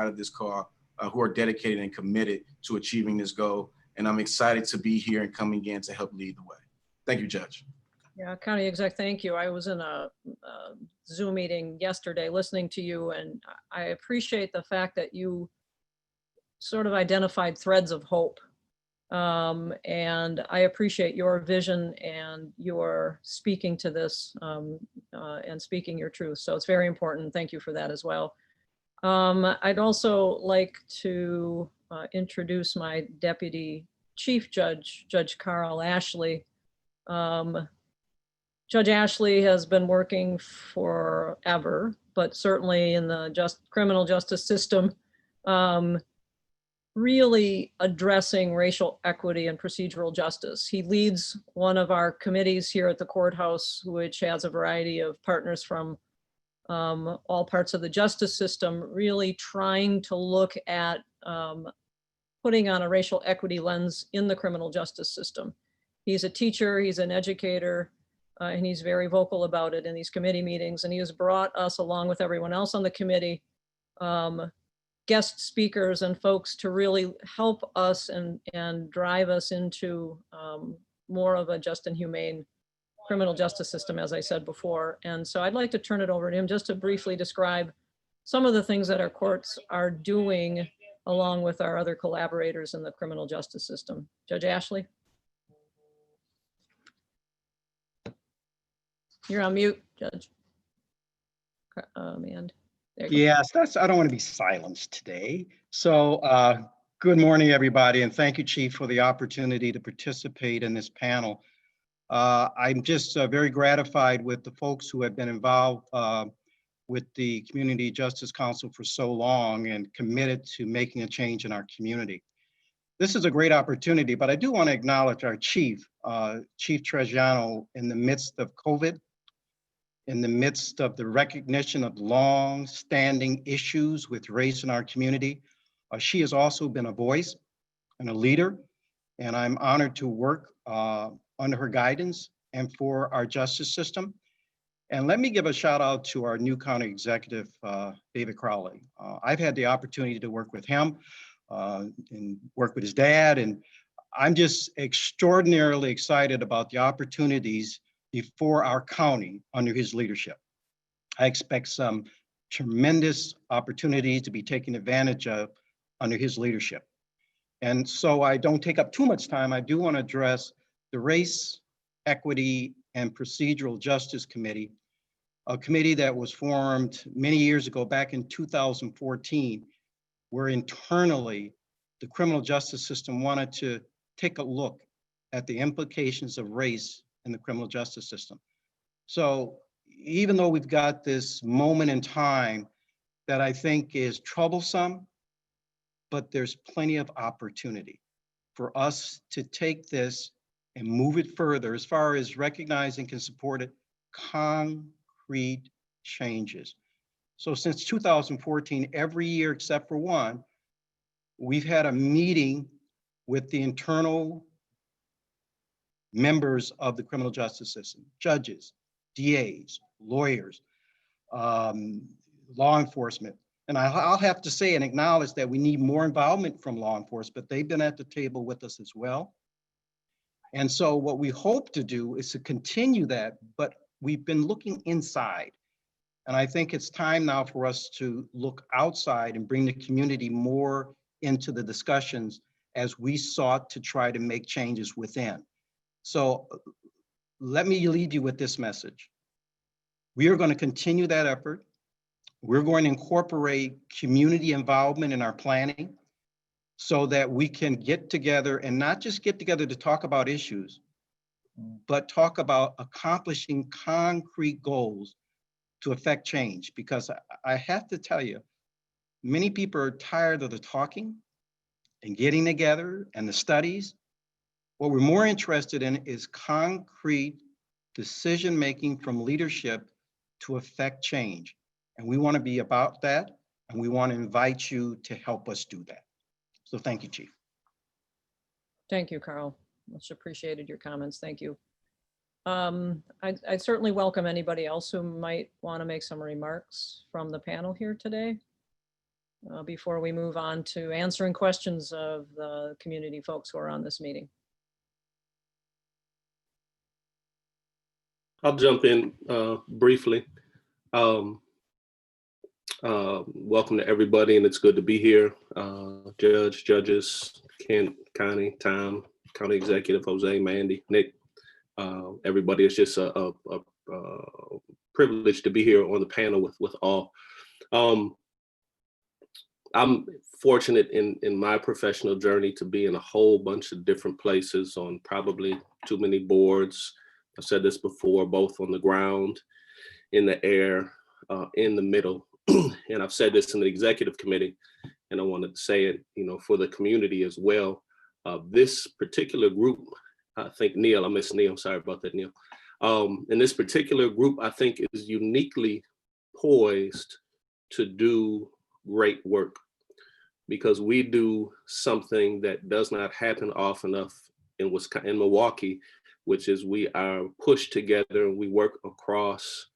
of this call who are dedicated and committed to achieving this goal. And I'm excited to be here and coming in to help lead the way. Thank you, Judge. Yeah, County Exec, thank you. I was in a Zoom meeting yesterday listening to you, and I appreciate the fact that you sort of identified threads of hope. And I appreciate your vision and your speaking to this and speaking your truth. So it's very important. Thank you for that as well. I'd also like to introduce my Deputy Chief Judge, Judge Carl Ashley. Judge Ashley has been working forever, but certainly in the criminal justice system, really addressing racial equity and procedural justice. He leads one of our committees here at the courthouse, which has a variety of partners from all parts of the justice system, really trying to look at putting on a racial equity lens in the criminal justice system. He's a teacher, he's an educator, and he's very vocal about it in these committee meetings. And he has brought us, along with everyone else on the committee, guest speakers and folks to really help us and drive us into more of a just and humane criminal justice system, as I said before. And so I'd like to turn it over to him just to briefly describe some of the things that our courts are doing along with our other collaborators in the criminal justice system. Judge Ashley? You're on mute, Judge. And there you yes, I don't want to be silenced today. So good morning, everybody, and thank you, Chief, for the opportunity to participate in this panel. I'm just very gratified with the folks who have been involved with the Community Justice Council for so long and committed to making a change in our community. This is a great opportunity, but I do want to acknowledge our Chief, Chief Trejano, in the midst of COVID, in the midst of the recognition of long-standing issues with race in our community. She has also been a voice and a leader, and I'm honored to work under her guidance and for our justice system. And let me give a shout out to our new county executive, David Crowley. I've had the opportunity to work with him and work with his dad, and I'm just extraordinarily excited about the opportunities before our county under his leadership. I expect some tremendous opportunities to be taken advantage of under his leadership. And so I don't take up too much time. I do want to address the Race, Equity, and Procedural Justice Committee, a committee that was formed many years ago, back in 2014, where internally the criminal justice system wanted to take a look at the implications of race in the criminal justice system. So even though we've got this moment in time that I think is troublesome, but there's plenty of opportunity for us to take this and move it further as far as recognizing and supported concrete changes. So since 2014, every year except for one, we've had a meeting with the internal members of the criminal justice system, judges, DAs, lawyers, law enforcement. And I'll have to say and acknowledge that we need more involvement from law enforcement. They've been at the table with us as well. And so what we hope to do is to continue that, but we've been looking inside. And I think it's time now for us to look outside and bring the community more into the discussions as we sought to try to make changes within. So let me leave you with this message. We are going to continue that effort. We're going to incorporate community involvement in our planning so that we can get together and not just get together to talk about issues, but talk about accomplishing concrete goals to affect change. Because I have to tell you, many people are tired of the talking and getting together and the studies. What we're more interested in is concrete decision-making from leadership to affect change. And we want to be about that, and we want to invite you to help us do that. So thank you, Chief. Thank you, Carl. Much appreciated your comments. Thank you. I'd certainly welcome anybody else who might want to make some remarks from the panel here today. before we move on to answering questions of the community folks who are on this meeting? I'll jump in briefly. Welcome to everybody, and it's good to be here. Judge, judges, Kent, Connie, Tom, County Executive, Jose, Mandy, Nick, everybody. It's just a privilege to be here on the panel with all. I'm fortunate in my professional journey to be in a whole bunch of different places on probably too many boards. I've said this before, both on the ground, in the air, in the middle. And I've said this in the executive committee, and I wanted to say it, for the community as well. This particular group, I think Neil, I miss Neil, sorry about that, Neil. And this particular group, I think, is uniquely poised to do great work, because we do something that does not happen often enough in Milwaukee, which is we are pushed together and we work across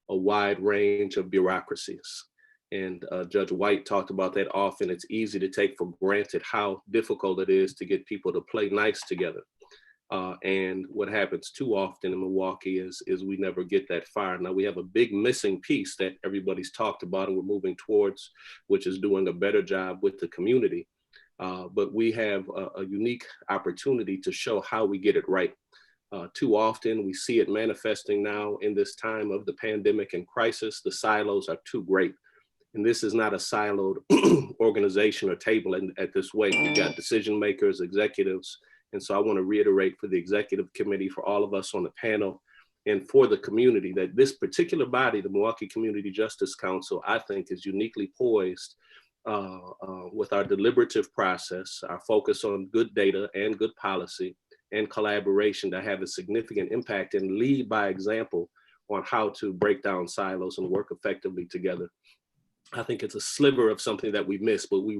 a wide range of bureaucracies. And Judge White talked about that often. It's easy to take for granted how difficult it is to get people to play nice together. And what happens too often in Milwaukee is we never get that far. Now we have a big missing piece that everybody's talked about and we're moving towards, which is doing a better job with the community. But we have a unique opportunity to show how we get it right. Too often we see it manifesting now in this time of the pandemic and crisis. The silos are too great. And this is not a siloed organization or table at this way. We've got decision makers, executives. And so I want to reiterate for the executive committee, for all of us on the panel, and for the community, that this particular body, the Milwaukee Community Justice Council, I think is uniquely poised with our deliberative process, our focus on good data and good policy and collaboration to have a significant impact and lead by example on how to break down silos and work effectively together. I think it's a sliver of something that we miss, but we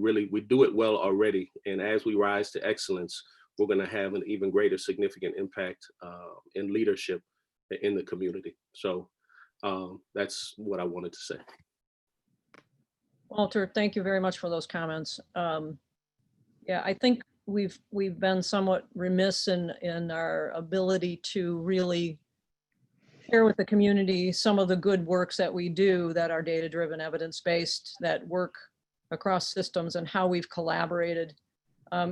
do it well already. And as we rise to excellence, we're going to have an even greater significant impact in leadership in the community. So that's what I wanted to say. Walter, thank you very much for those comments. Yeah, I think we've been somewhat remiss in our ability to really share with the community some of the good works that we do that are data-driven, evidence-based, that work across systems, and how we've collaborated.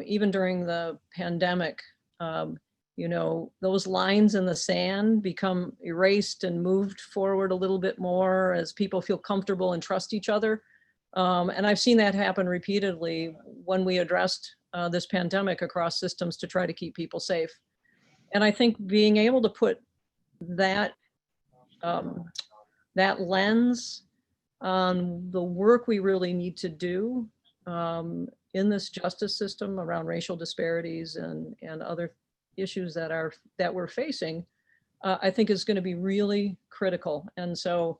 Even during the pandemic, those lines in the sand become erased and moved forward a little bit more as people feel comfortable and trust each other. And I've seen that happen repeatedly when we addressed this pandemic across systems to try to keep people safe. And I think being able to put that lens on the work we really need to do in this justice system around racial disparities and other issues that we're facing, I think is going to be really critical. And so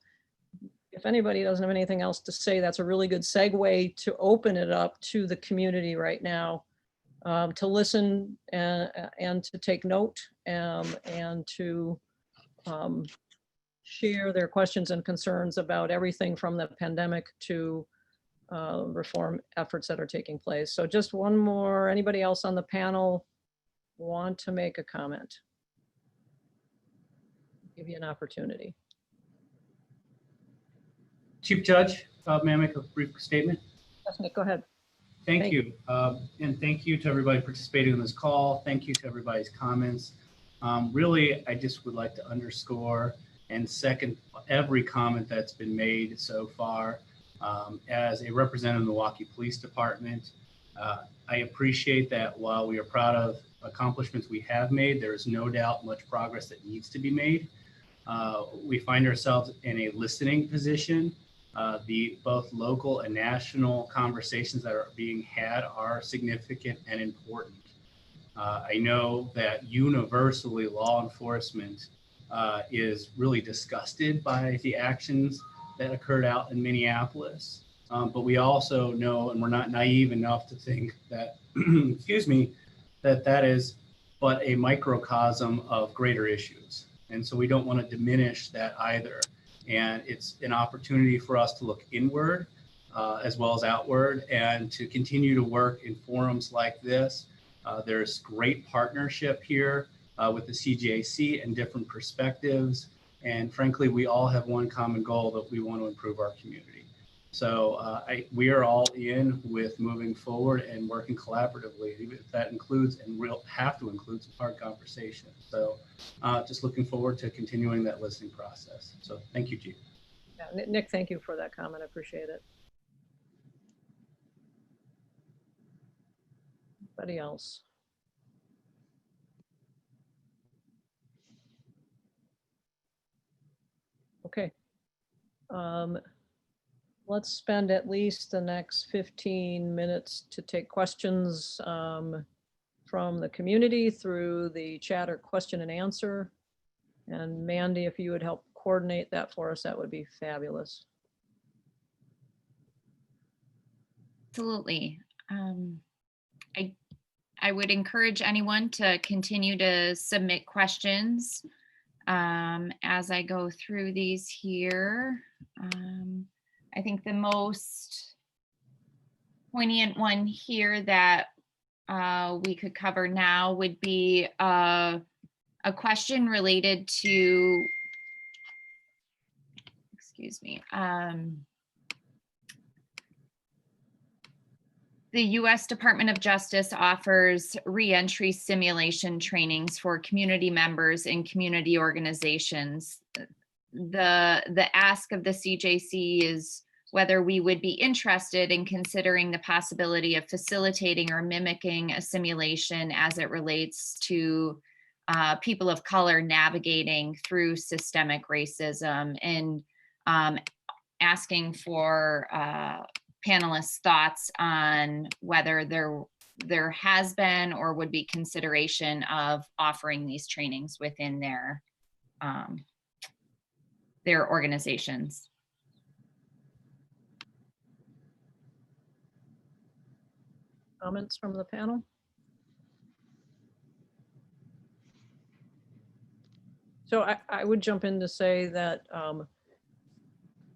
if anybody doesn't have anything else to say, that's a really good segue to open it up to the community right now, to listen and to take note and to share their questions and concerns about everything from the pandemic to reform efforts that are taking place. So just one more, anybody else on the panel want to make a comment? Give you an opportunity. Chief Judge, may I make a brief statement? Yes, Nick, go ahead. Thank you. And thank you to everybody participating in this call. Thank you to everybody's comments. Really, I just would like to underscore and second every comment that's been made so far. As a representative of the Milwaukee Police Department, I appreciate that while we are proud of accomplishments we have made, there is no doubt much progress that needs to be made. We find ourselves in a listening position. The both local and national conversations that are being had are significant and important. I know that universally law enforcement is really disgusted by the actions that occurred out in Minneapolis. But we also know, and we're not naive enough to think that, excuse me, that is but a microcosm of greater issues. And so we don't want to diminish that either. And it's an opportunity for us to look inward as well as outward, and to continue to work in forums like this. There's great partnership here with the CJC and different perspectives. And frankly, we all have one common goal, that we want to improve our community. So we are all in with moving forward and working collaboratively, even if that includes, and we'll have to include, some hard conversations. So just looking forward to continuing that listening process. So thank you, Chief. Yeah, Nick, thank you for that comment. I appreciate it. Anybody else? Okay. Let's spend at least the next 15 minutes to take questions from the community through the chat or question and answer. And Mandy, if you would help coordinate that for us, that would be fabulous. Absolutely. I would encourage anyone to continue to submit questions as I go through these here. I think the most poignant one here that we could cover now would be a question related to, excuse me, the U.S. Department of Justice offers reentry simulation trainings for community members and community organizations. The ask of the CJC is whether we would be interested in considering the possibility of facilitating or mimicking a simulation as it relates to people of color navigating through systemic racism, and asking for panelists' thoughts on whether there has been or would be consideration of offering these trainings within their organizations. Comments from the panel? So I would jump in to say that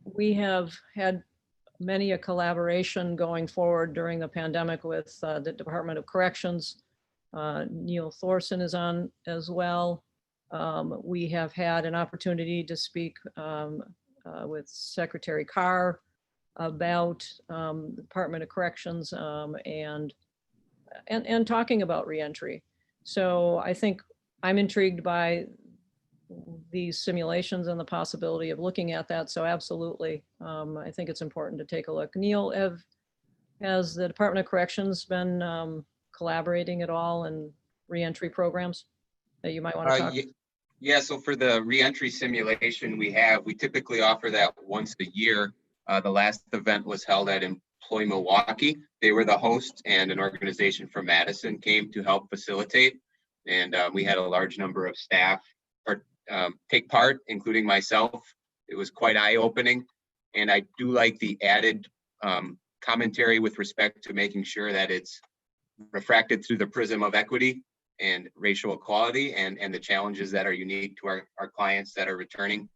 we have had many a collaboration going forward during the pandemic with the Department of Corrections. Neil Thorson is on as well. We have had an opportunity to speak with Secretary Carr about the Department of Corrections and talking about reentry. So I think I'm intrigued by these simulations and the possibility of looking at that. So absolutely, I think it's important to take a look. Neil, has the Department of Corrections been collaborating at all in reentry programs that you might want to talk? Yeah, so for the reentry simulation we typically offer that once a year. The last event was held at Employ Milwaukee. They were the host, and an organization from Madison came to help facilitate. And we had a large number of staff take part, including myself. It was quite eye-opening. And I do like the added commentary with respect to making sure that it's refracted through the prism of equity and racial equality and the challenges that are unique to our clients that are returning.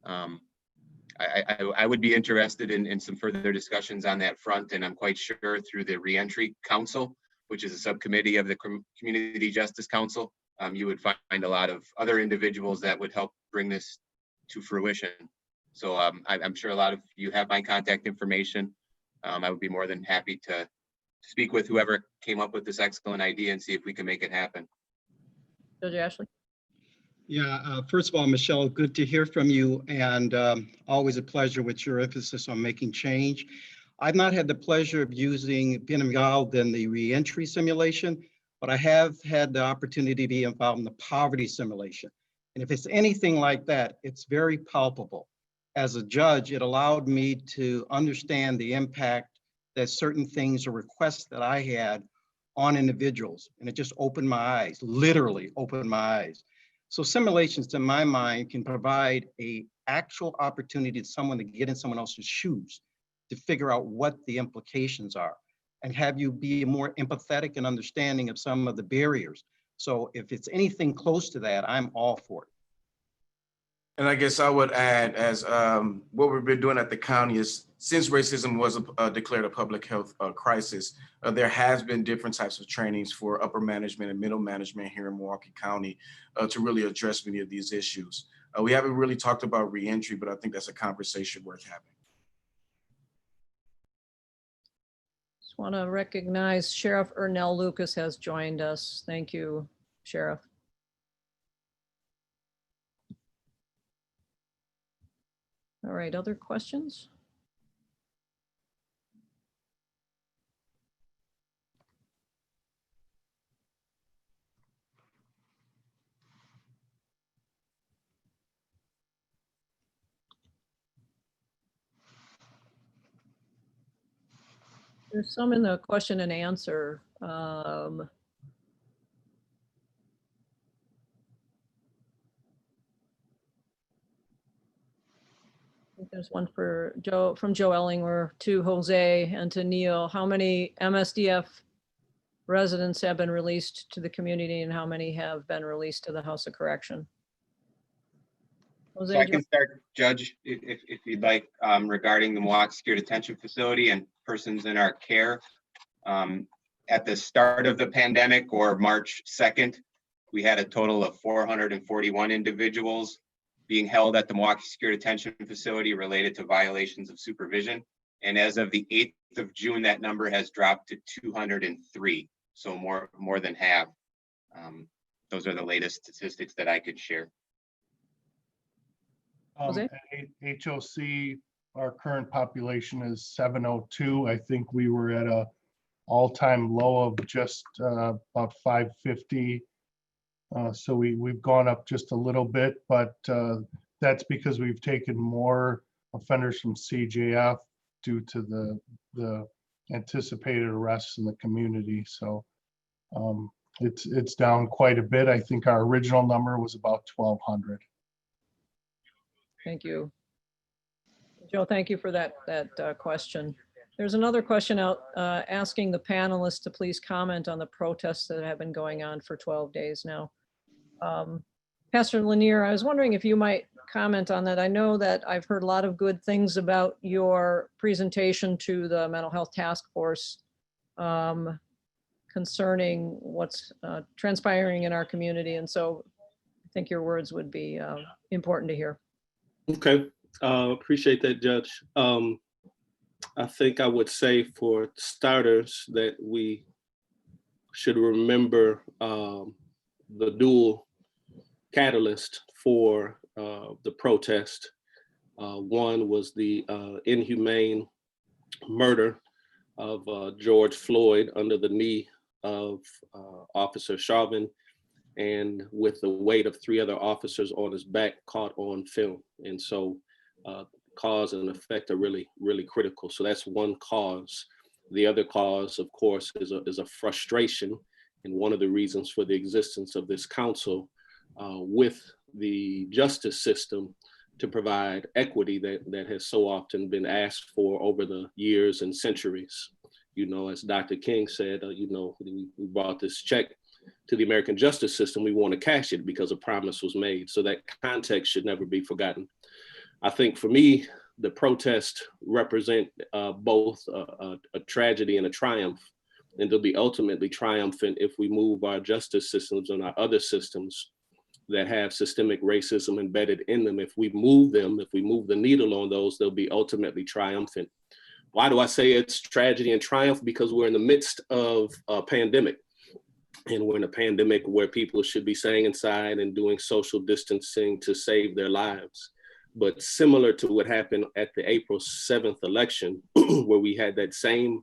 I would be interested in some further discussions on that front, and I'm quite sure through the Reentry Council, which is a subcommittee of the Community Justice Council, you would find a lot of other individuals that would help bring this to fruition. So I'm sure a lot of you have my contact information. I would be more than happy to speak with whoever came up with this excellent idea and see if we can make it happen. Judge Ashley? Yeah, first of all, Michelle, good to hear from you, and always a pleasure with your emphasis on making change. I've not had the pleasure of being involved in the reentry simulation, but I have had the opportunity to be involved in the poverty simulation. And if it's anything like that, it's very palpable. As a judge, it allowed me to understand the impact that certain things or requests that I had on individuals. And it just opened my eyes, literally opened my eyes. So simulations, in my mind, can provide an actual opportunity to someone to get in someone else's shoes, to figure out what the implications are, and have you be more empathetic and understanding of some of the barriers. So if it's anything close to that, I'm all for it. And I guess I would add, as what we've been doing at the county is, since racism was declared a public health crisis, there has been different types of trainings for upper management and middle management here in Milwaukee County to really address many of these issues. We haven't really talked about reentry, but I think that's a conversation worth having. Just want to recognize Sheriff Ernell Lucas has joined us. Thank you, Sheriff. All right, other questions? There's some in the question and answer. I think there's one for Joe, from Joe Ellinger to Jose and to Neil. How many MSDF residents have been released to the community and how many have been released to the House of Correction? Jose, So I can start, Judge, if you'd like, regarding the Milwaukee Secure Detention Facility and persons in our care. At the start of the pandemic, or March 2nd, we had a total of 441 individuals being held at the Milwaukee Secure Detention Facility related to violations of supervision. And as of the 8th of June, that number has dropped to 203. So more than half. Those are the latest statistics that I could share. Jose? At HOC, our current population is 702. I think we were at a all-time low of just about 550. So we've gone up just a little bit, but that's because we've taken more offenders from CJF due to the anticipated arrests in the community. So it's down quite a bit. I think our original number was about 1,200. Thank you. Joe, thank you for that question. There's another question out asking the panelists to please comment on the protests that have been going on for 12 days now. Pastor Lanier, I was wondering if you might comment on that. I know that I've heard a lot of good things about your presentation to the Mental Health Task Force concerning what's transpiring in our community. And so I think your words would be important to hear. Okay, appreciate that, Judge. I think I would say for starters that we should remember the dual catalyst for the protest. One was the inhumane murder of George Floyd under the knee of Officer Chauvin, and with the weight of 3 other officers on his back caught on film. And so cause and effect are really, really critical. So that's one cause. The other cause, of course, is a frustration, and one of the reasons for the existence of this council with the justice system to provide equity that has so often been asked for over the years and centuries. You know, as Dr. King said, you know, we brought this check to the American justice system. We want to cash it because a promise was made. So that context should never be forgotten. I think for me, the protests represent both a tragedy and a triumph, and they'll be ultimately triumphant if we move our justice systems and our other systems that have systemic racism embedded in them. If we move them, if we move the needle on those, they'll be ultimately triumphant. Why do I say it's tragedy and triumph? Because we're in the midst of a pandemic. And we're in a pandemic where people should be staying inside and doing social distancing to save their lives. But similar to what happened at the April 7th election, where we had that same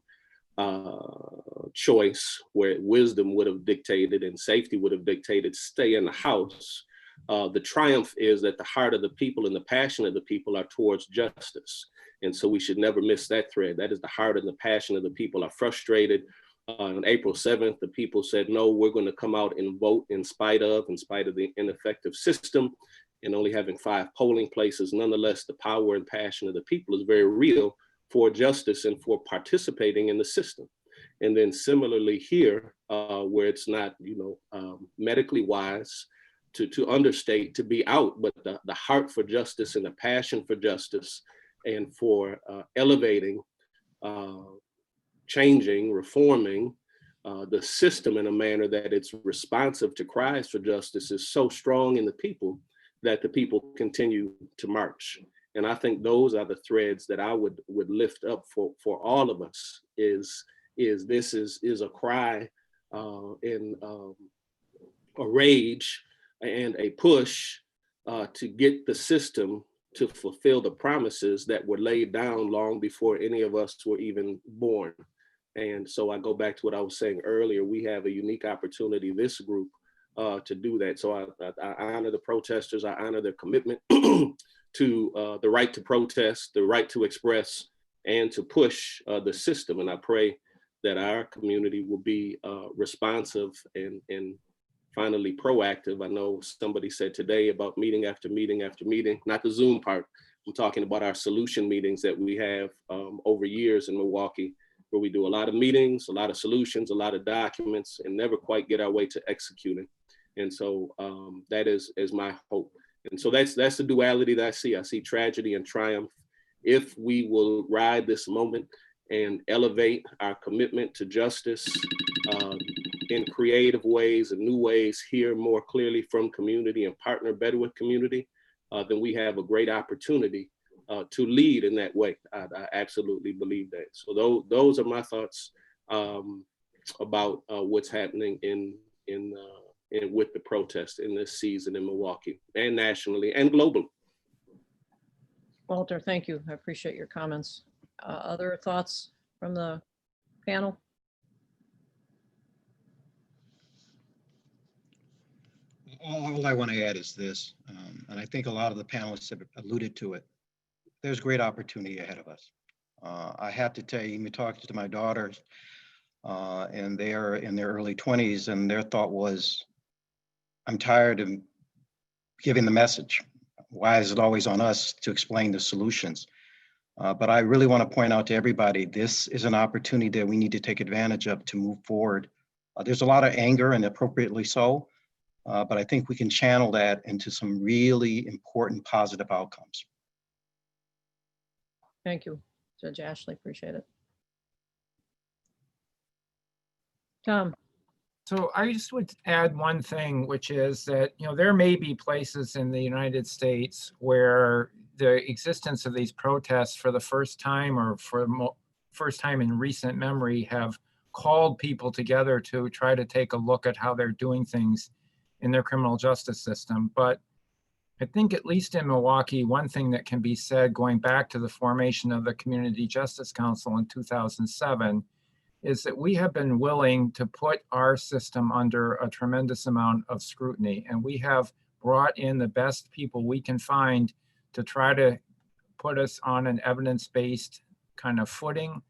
choice where wisdom would have dictated and safety would have dictated stay in the house, the triumph is that the heart of the people and the passion of the people are towards justice. And so we should never miss that thread. That is the heart and the passion of the people are frustrated. On April 7th, the people said, no, we're going to come out and vote in spite of the ineffective system, and only having 5 polling places. Nonetheless, the power and passion of the people is very real for justice and for participating in the system. And then similarly here, where it's not, medically wise to understate, to be out, but the heart for justice and the passion for justice and for elevating, changing, reforming the system in a manner that it's responsive to cries for justice is so strong in the people that the people continue to march. And I think those are the threads that I would lift up for all of us is this is a cry and a rage and a push to get the system to fulfill the promises that were laid down long before any of us were even born. And so I go back to what I was saying earlier, we have a unique opportunity, this group, to do that. So I honor the protesters, I honor their commitment to the right to protest, the right to express, and to push the system. And I pray that our community will be responsive and finally proactive. I know somebody said today about meeting after meeting after meeting, not the Zoom part. I'm talking about our solution meetings that we have over years in Milwaukee, where we do a lot of meetings, a lot of solutions, a lot of documents, and never quite get our way to executing. And so that is my hope. And so that's the duality that I see. I see tragedy and triumph. If we will ride this moment and elevate our commitment to justice in creative ways and new ways, hear more clearly from community and partner better with community, then we have a great opportunity to lead in that way. I absolutely believe that. So those are my thoughts about what's happening in with the protest in this season in Milwaukee and nationally and globally. Walter, thank you. I appreciate your comments. Other thoughts from the panel? All I want to add is this, and I think a lot of the panelists have alluded to it. There's great opportunity ahead of us. I have to tell you, even talking to my daughters, and they're in their early 20s, and their thought was, I'm tired of giving the message. Why is it always on us to explain the solutions? But I really want to point out to everybody, this is an opportunity that we need to take advantage of to move forward. There's a lot of anger, and appropriately so, but I think we can channel that into some really important positive outcomes. Thank you, Judge Ashley, appreciate it. Tom. So I just would add one thing, which is that, there may be places in the United States where the existence of these protests for the first time or for the first time in recent memory have called people together to try to take a look at how they're doing things in their criminal justice system. But I think at least in Milwaukee, one thing that can be said going back to the formation of the Community Justice Council in 2007 is that we have been willing to put our system under a tremendous amount of scrutiny. And we have brought in the best people we can find to try to put us on an evidence-based kind of footing.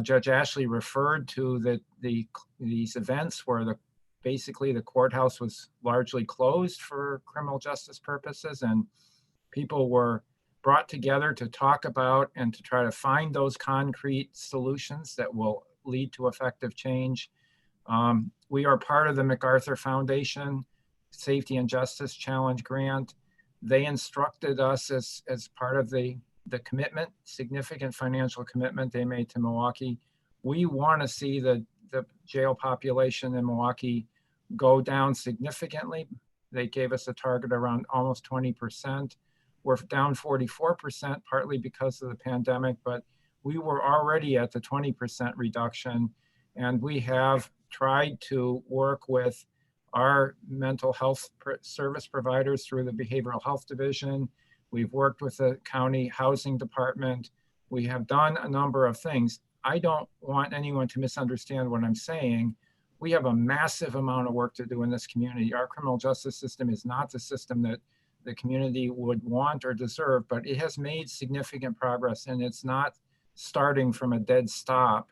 Judge Ashley referred to these events where basically the courthouse was largely closed for criminal justice purposes, and people were brought together to talk about and to try to find those concrete solutions that will lead to effective change. We are part of the MacArthur Foundation Safety and Justice Challenge Grant. They instructed us as part of the commitment, significant financial commitment they made to Milwaukee. We want to see the jail population in Milwaukee go down significantly. They gave us a target around almost 20%. We're down 44%, partly because of the pandemic, but we were already at the 20% reduction, and we have tried to work with our mental health service providers through the Behavioral Health Division. We've worked with the county housing department. We have done a number of things. I don't want anyone to misunderstand what I'm saying. We have a massive amount of work to do in this community. Our criminal justice system is not the system that the community would want or deserve, but it has made significant progress, and it's not starting from a dead stop.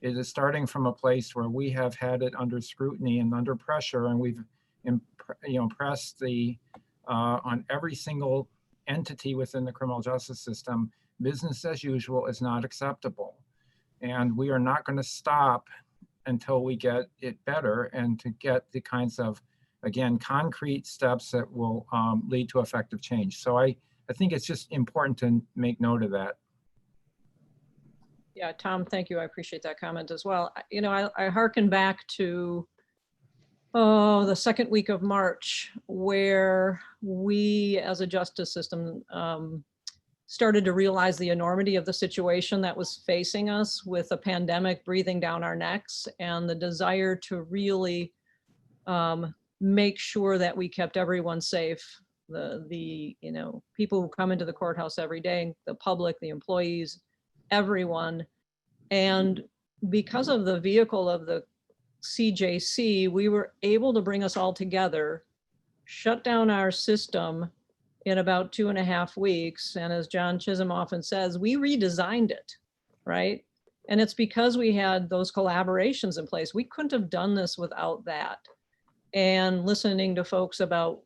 It is starting from a place where we have had it under scrutiny and under pressure, and we've pressed on every single entity within the criminal justice system. Business as usual is not acceptable, and we are not going to stop until we get it better and to get the kinds of again, concrete steps that will lead to effective change. So I think it's just important to make note of that. Yeah, Tom, thank you. I appreciate that comment as well. You know, I hearken back to the second week of March, where we as a justice system started to realize the enormity of the situation that was facing us with a pandemic breathing down our necks, and the desire to really make sure that we kept everyone safe. The you know, people who come into the courthouse every day, the public, the employees, everyone. And because of the vehicle of the CJC, we were able to bring us all together, shut down our system in about 2.5 weeks. And as John Chisholm often says, we redesigned it, right? And it's because we had those collaborations in place. We couldn't have done this without that. And listening to folks about,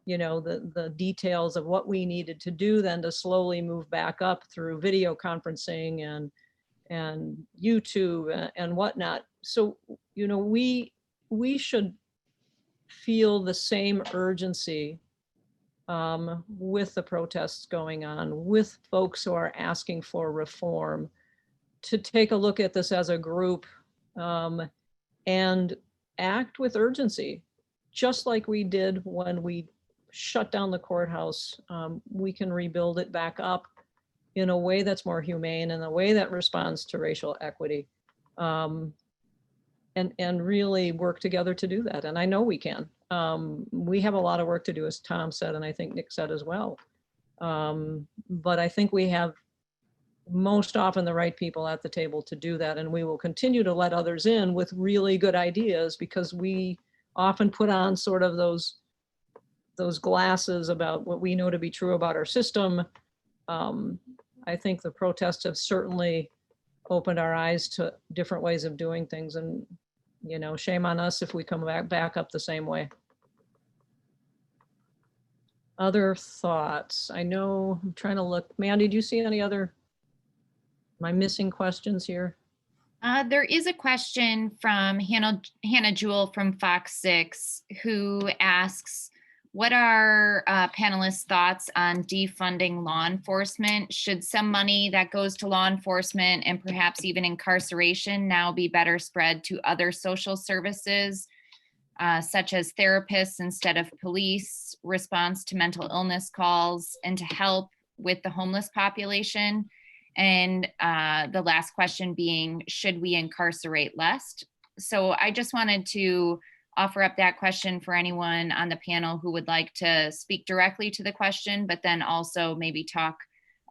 you know, the details of what we needed to do then to slowly move back up through video conferencing and YouTube and whatnot. So, you know, we should feel the same urgency with the protests going on, with folks who are asking for reform, to take a look at this as a group and act with urgency, just like we did when we shut down the courthouse. We can rebuild it back up in a way that's more humane, in a way that responds to racial equity, and really work together to do that. And I know we can. We have a lot of work to do, as Tom said, and I think Nick said as well. But I think we have most often the right people at the table to do that. And we will continue to let others in with really good ideas, because we often put on sort of those glasses about what we know to be true about our system. I think the protests have certainly opened our eyes to different ways of doing things, and, you know, shame on us if we come back up the same way. Other thoughts? I know I'm trying to look. Mandy, do you see any other, am I missing questions here? There is a question from Hannah Jewell from Fox 6, who asks, what are panelists' thoughts on defunding law enforcement? Should some money that goes to law enforcement and perhaps even incarceration now be better spread to other social services, such as therapists instead of police, response to mental illness calls, and to help with the homeless population? And the last question being, should we incarcerate less? So I just wanted to offer up that question for anyone on the panel who would like to speak directly to the question, but then also maybe talk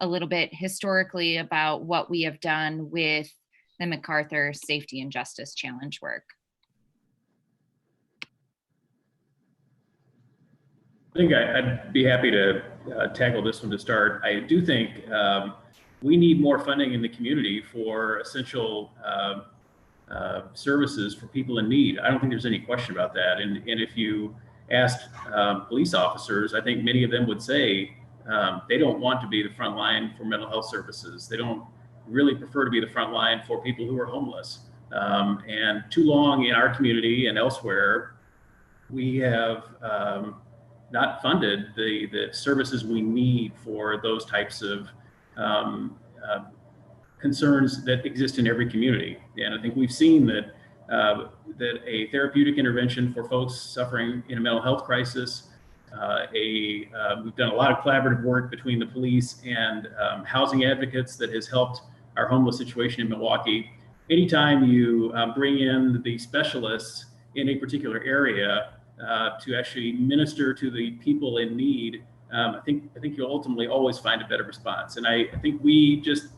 a little bit historically about what we have done with the MacArthur Safety and Justice Challenge work. I think I'd be happy to tackle this one to start. I do think we need more funding in the community for essential services for people in need. I don't think there's any question about that. And if you asked police officers, I think many of them would say they don't want to be the front line for mental health services. They don't really prefer to be the front line for people who are homeless. And too long in our community and elsewhere, we have not funded the services we need for those types of concerns that exist in every community. And I think we've seen that that a therapeutic intervention for folks suffering in a mental health crisis, we've done a lot of collaborative work between the police and housing advocates that has helped our homeless situation in Milwaukee. Anytime you bring in the specialists in a particular area to actually minister to the people in need, I think you'll ultimately always find a better response. And I think we just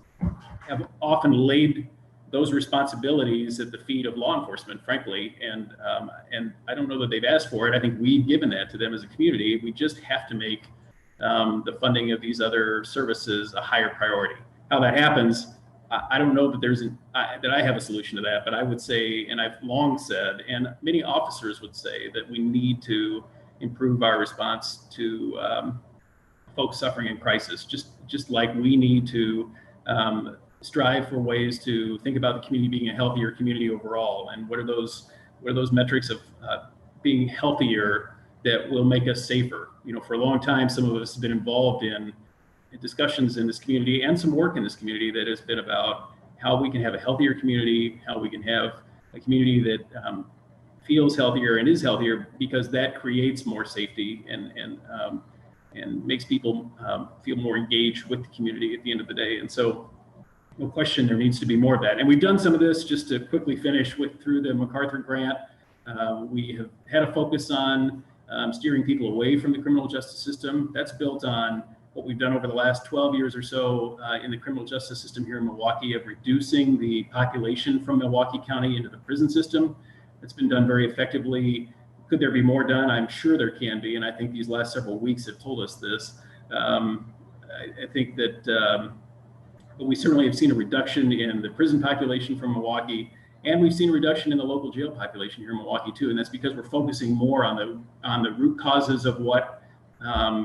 have often laid those responsibilities at the feet of law enforcement, frankly, and I don't know that they've asked for it. I think we've given that to them as a community. We just have to make the funding of these other services a higher priority. How that happens, I don't know that that I have a solution to that, but I would say, and I've long said, and many officers would say, that we need to improve our response to folks suffering in crisis, just like we need to strive for ways to think about the community being a healthier community overall. And what are those metrics of being healthier that will make us safer. You know, for a long time, some of us have been involved in discussions in this community and some work in this community that has been about how we can have a healthier community, how we can have a community that feels healthier and is healthier, because that creates more safety and makes people feel more engaged with the community at the end of the day. And so, no question, there needs to be more of that. And we've done some of this, just to quickly finish with, through the MacArthur grant. We have had a focus on steering people away from the criminal justice system. That's built on what we've done over the last 12 years or so in the criminal justice system here in Milwaukee, of reducing the population from Milwaukee County into the prison system. It's been done very effectively. Could there be more done? I'm sure there can be, and I think these last several weeks have told us this. I think that, but we certainly have seen a reduction in the prison population from Milwaukee, and we've seen a reduction in the local jail population here in Milwaukee too, and that's because we're focusing more on the root causes of what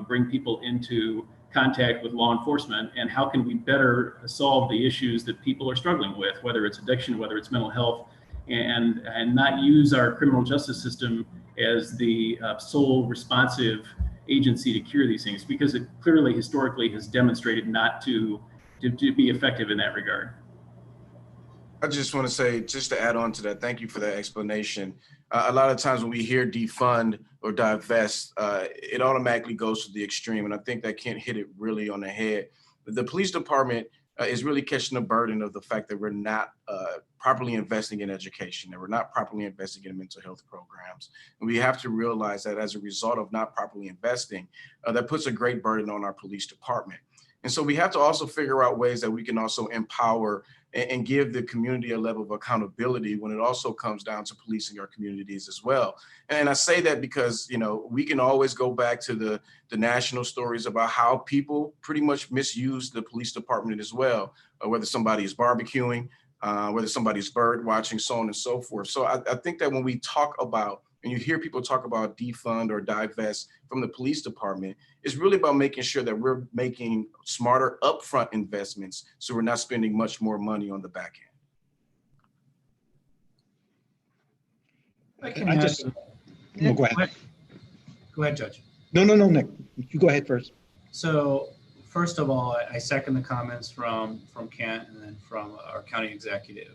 bring people into contact with law enforcement, and how can we better solve the issues that people are struggling with, whether it's addiction, whether it's mental health, and not use our criminal justice system as the sole responsive agency to cure these things, because it clearly historically has demonstrated not to be effective in that regard. I just want to say, just to add on to that, thank you for that explanation. A lot of times when we hear defund or divest, it automatically goes to the extreme. And I think that Kent hit it really on the head. The police department is really catching the burden of the fact that we're not properly investing in education, that we're not properly investing in mental health programs. And we have to realize that as a result of not properly investing, that puts a great burden on our police department. And so we have to also figure out ways that we can also empower and give the community a level of accountability when it also comes down to policing our communities as well. And I say that because, you know, we can always go back to the national stories about how people pretty much misuse the police department as well, whether somebody is barbecuing, whether somebody's bird watching, so on and so forth. So I think that when we talk about, and you hear people talk about defund or divest from the police department, it's really about making sure that we're making smarter upfront investments so we're not spending much more money on the back end. I just, no, go ahead. Go ahead, Judge. No, Nick, you go ahead first. So first of all, I second the comments from Kent and then from our county executive.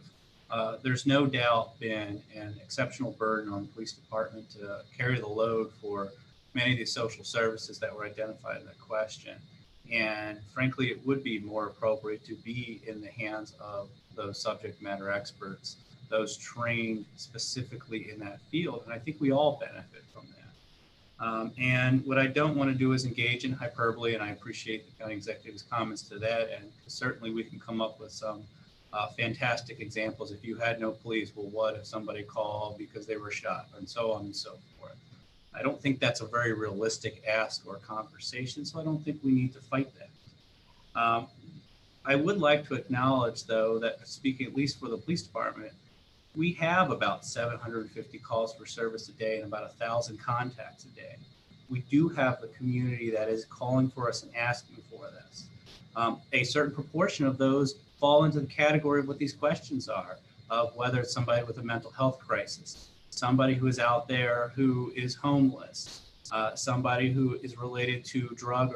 There's no doubt been an exceptional burden on the police department to carry the load for many of these social services that were identified in the question. And frankly, it would be more appropriate to be in the hands of those subject matter experts, those trained specifically in that field. And I think we all benefit from that. And what I don't want to do is engage in hyperbole, and I appreciate the county executive's comments to that. And certainly we can come up with some fantastic examples. If you had no police, well, what if somebody called because they were shot, and so on and so forth. I don't think that's a very realistic ask or conversation, so I don't think we need to fight that. I would like to acknowledge, though, that speaking at least for the police department, we have about 750 calls for service a day and about 1,000 contacts a day. We do have the community that is calling for us and asking for this. A certain proportion of those fall into the category of what these questions are, of whether it's somebody with a mental health crisis, somebody who is out there who is homeless, somebody who is related to drug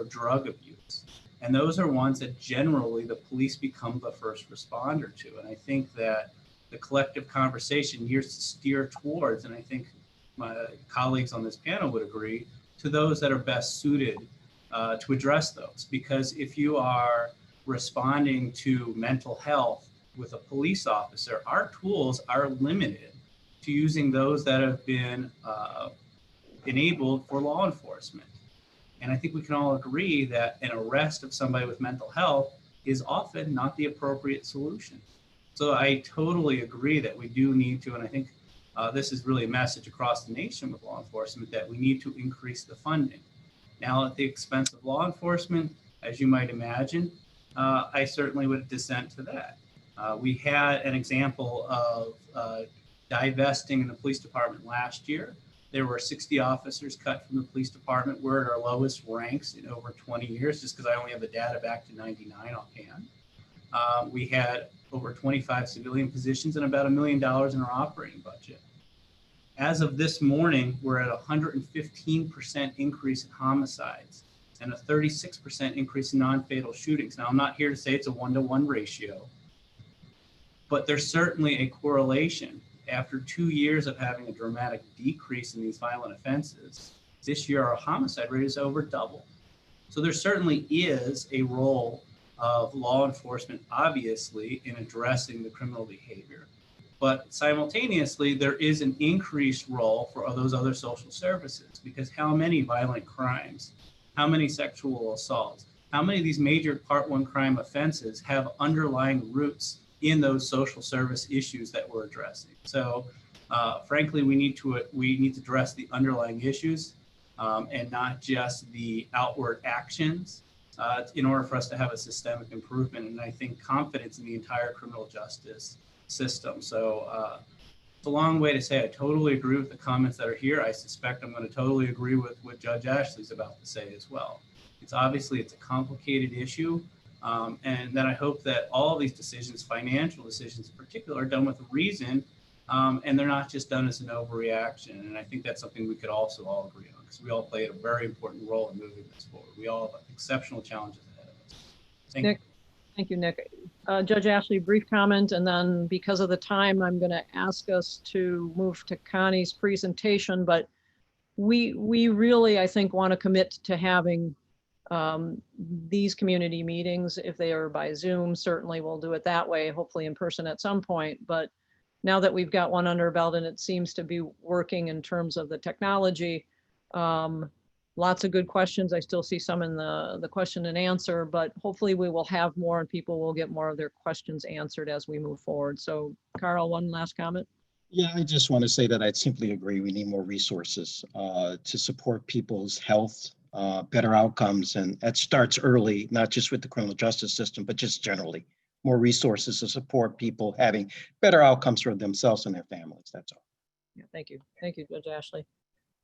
abuse. And those are ones that generally the police become the first responder to. And I think that the collective conversation needs to steer towards, and I think my colleagues on this panel would agree, to those that are best suited to address those. Because if you are responding to mental health with a police officer, our tools are limited to using those that have been enabled for law enforcement. And I think we can all agree that an arrest of somebody with mental health is often not the appropriate solution. So I totally agree that we do need to, and I think this is really a message across the nation with law enforcement, that we need to increase the funding. Now, at the expense of law enforcement, as you might imagine, I certainly would dissent to that. We had an example of divesting in the police department last year. There were 60 officers cut from the police department. We're at our lowest ranks in over 20 years, just because I only have the data back to 99 offhand. We had over 25 civilian positions and about $1 million in our operating budget. As of this morning, we're at a 115% increase in homicides and a 36% increase in non-fatal shootings. Now, I'm not here to say it's a 1-to-1 ratio, but there's certainly a correlation. After 2 years of having a dramatic decrease in these violent offenses, this year our homicide rate is over double. So there certainly is a role of law enforcement, obviously, in addressing the criminal behavior. But simultaneously, there is an increased role for those other social services, because how many violent crimes, how many sexual assaults, how many of these major Part 1 crime offenses have underlying roots in those social service issues that we're addressing? So frankly, we need to address the underlying issues and not just the outward actions in order for us to have a systemic improvement. And I think confidence in the entire criminal justice system. So it's a long way to say I totally agree with the comments that are here. I suspect I'm going to totally agree with what Judge Ashley's about to say as well. It's obviously, it's a complicated issue. And then I hope that all of these decisions, financial decisions in particular, are done with reason, and they're not just done as an overreaction. And I think that's something we could also all agree on, because we all played a very important role in moving this forward. We all have exceptional challenges ahead of us. Thank you. Thank you, Nick. Judge Ashley, brief comment, and then because of the time, I'm going to ask us to move to Connie's presentation, but we really, I think, want to commit to having these community meetings. If they are by Zoom, certainly we'll do it that way, hopefully in person at some point. But now that we've got one under our belt and it seems to be working in terms of the technology, lots of good questions. I still see some in the question and answer, but hopefully we will have more and people will get more of their questions answered as we move forward. So Carl, one last comment. Yeah, I just want to say that I simply agree. We need more resources to support people's health, better outcomes. And that starts early, not just with the criminal justice system, but just generally more resources to support people having better outcomes for themselves and their families. That's all. Yeah, thank you. Thank you, Judge Ashley.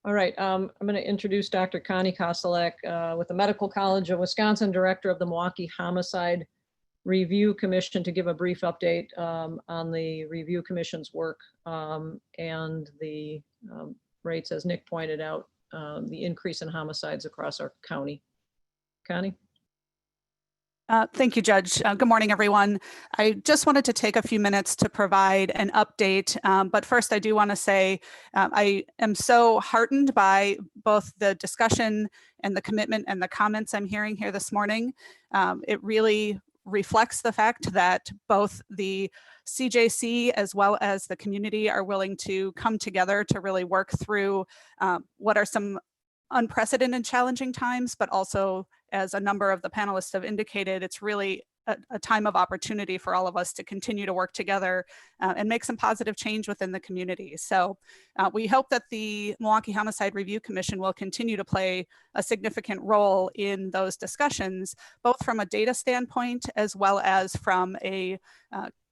All right, I'm going to introduce Dr. Connie Kostelek with the Medical College of Wisconsin, Director of the Milwaukee Homicide Review Commission, to give a brief update on the Review Commission's work and the rates, as Nick pointed out, the increase in homicides across our county. Connie? Thank you, Judge. Good morning, everyone. I just wanted to take a few minutes to provide an update. But first, I do want to say I am so heartened by both the discussion and the commitment and the comments I'm hearing here this morning. It really reflects the fact that both the CJC as well as the community are willing to come together to really work through what are some unprecedented challenging times, but also, as a number of the panelists have indicated, it's really a time of opportunity for all of us to continue to work together and make some positive change within the community. So we hope that the Milwaukee Homicide Review Commission will continue to play a significant role in those discussions, both from a data standpoint as well as from a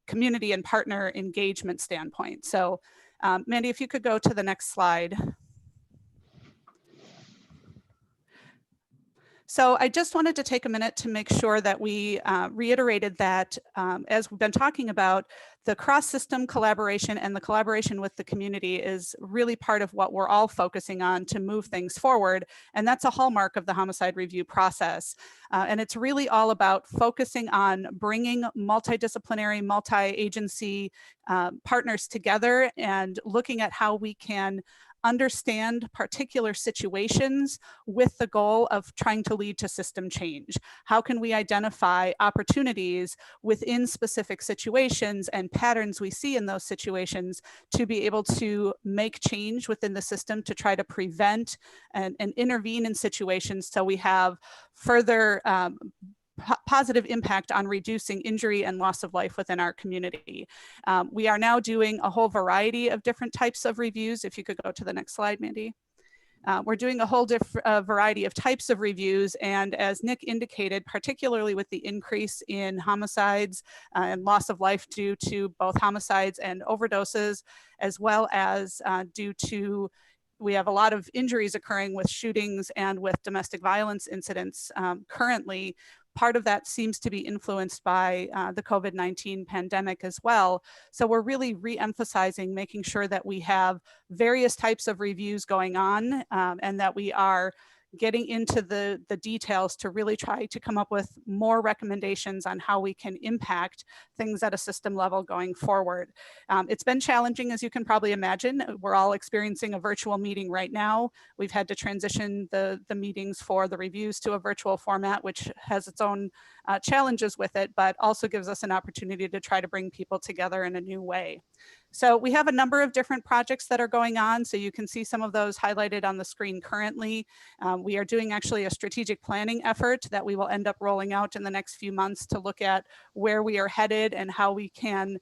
community and partner engagement standpoint. So Mandy, if you could go to the next slide. So I just wanted to take a minute to make sure that we reiterated that as we've been talking about, the cross-system collaboration and the collaboration with the community is really part of what we're all focusing on to move things forward. And that's a hallmark of the homicide review process. And it's really all about focusing on bringing multidisciplinary, multi-agency partners together and looking at how we can understand particular situations with the goal of trying to lead to system change. How can we identify opportunities within specific situations and patterns we see in those situations to be able to make change within the system to try to prevent and intervene in situations so we have further positive impact on reducing injury and loss of life within our community. We are now doing a whole variety of different types of reviews. If you could go to the next slide, Mandy. We're doing a whole variety of types of reviews, and as Nick indicated, particularly with the increase in homicides and loss of life due to both homicides and overdoses, as well as due to we have a lot of injuries occurring with shootings and with domestic violence incidents currently. part of that seems to be influenced by the COVID-19 pandemic as well. So we're really re-emphasizing making sure that we have various types of reviews going on, and that we are getting into the details to really try to come up with more recommendations on how we can impact things at a system level going forward. It's been challenging, as you can probably imagine. We're all experiencing a virtual meeting right now. We've had to transition the meetings for the reviews to a virtual format, which has its own challenges with it, but also gives us an opportunity to try to bring people together in a new way. So we have a number of different projects that are going on. So you can see some of those highlighted on the screen currently. We are doing actually a strategic planning effort that we will end up rolling out in the next few months to look at where we are headed and how we can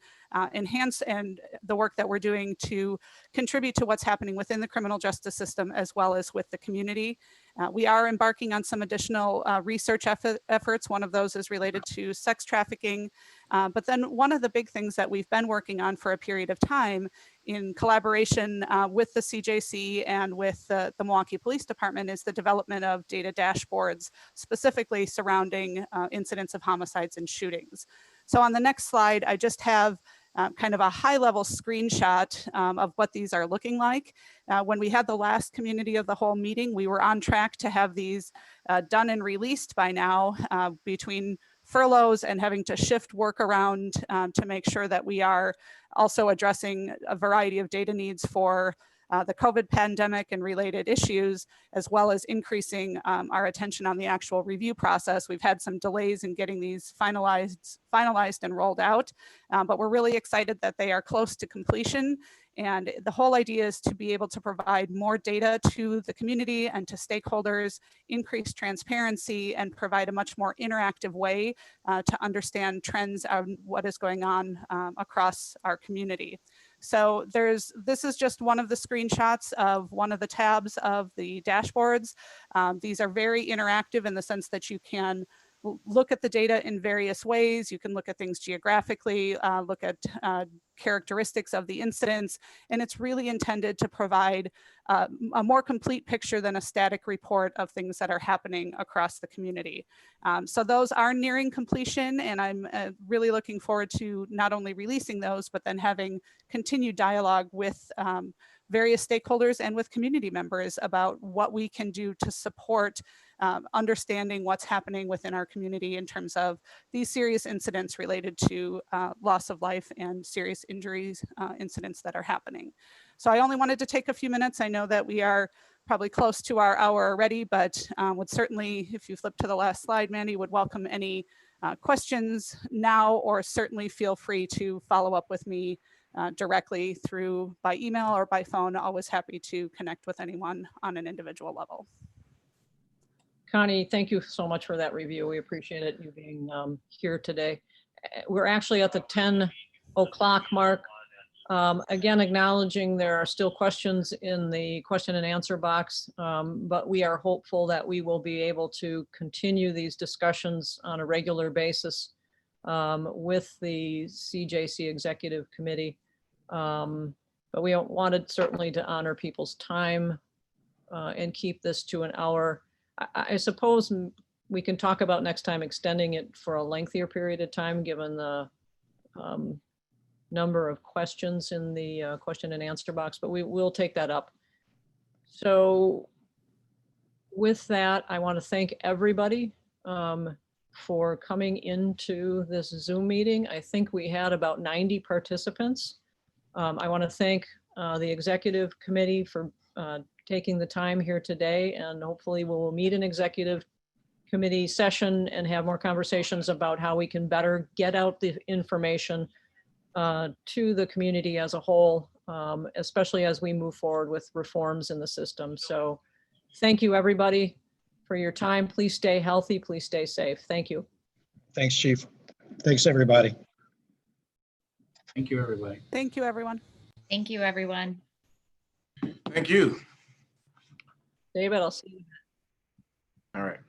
enhance and the work that we're doing to contribute to what's happening within the criminal justice system as well as with the community. We are embarking on some additional research efforts. One of those is related to sex trafficking. But then one of the big things that we've been working on for a period of time in collaboration with the CJC and with the Milwaukee Police Department is the development of data dashboards, specifically surrounding incidents of homicides and shootings. So on the next slide, I just have kind of a high-level screenshot of what these are looking like. When we had the last community of the whole meeting, we were on track to have these done and released by now, between furloughs and having to shift work around to make sure that we are also addressing a variety of data needs for the COVID pandemic and related issues, as well as increasing our attention on the actual review process. We've had some delays in getting these finalized and rolled out, but we're really excited that they are close to completion. And the whole idea is to be able to provide more data to the community and to stakeholders, increase transparency, and provide a much more interactive way to understand trends on what is going on across our community. So this is just one of the screenshots of one of the tabs of the dashboards. These are very interactive in the sense that you can look at the data in various ways. You can look at things geographically, look at characteristics of the incidents, and it's really intended to provide a more complete picture than a static report of things that are happening across the community. So those are nearing completion, and I'm really looking forward to not only releasing those, but then having continued dialogue with various stakeholders and with community members about what we can do to support understanding what's happening within our community in terms of these serious incidents related to loss of life and serious injuries incidents that are happening. So I only wanted to take a few minutes. I know that we are probably close to our hour already, but would certainly, if you flip to the last slide, Mandy, would welcome any questions now, or certainly feel free to follow up with me directly by email or by phone. Always happy to connect with anyone on an individual level. Connie, thank you so much for that review. We appreciate it, you being here today. We're actually at the 10 o'clock mark. Again, acknowledging there are still questions in the question and answer box, but we are hopeful that we will be able to continue these discussions on a regular basis with the CJC Executive Committee. But we wanted certainly to honor people's time and keep this to an hour. I suppose we can talk about next time extending it for a lengthier period of time, given the number of questions in the question and answer box, but we will take that up. So with that, I want to thank everybody for coming into this Zoom meeting. I think we had about 90 participants. I want to thank the executive committee for taking the time here today, and hopefully we will meet an executive committee session and have more conversations about how we can better get out the information to the community as a whole, especially as we move forward with reforms in the system. So thank you, everybody, for your time. Please stay healthy. Please stay safe. Thank you. Thanks, Chief. Thanks, everybody. Thank you, everybody. Thank you, everyone. Thank you, everyone. Thank you. David, I'll see you. All right.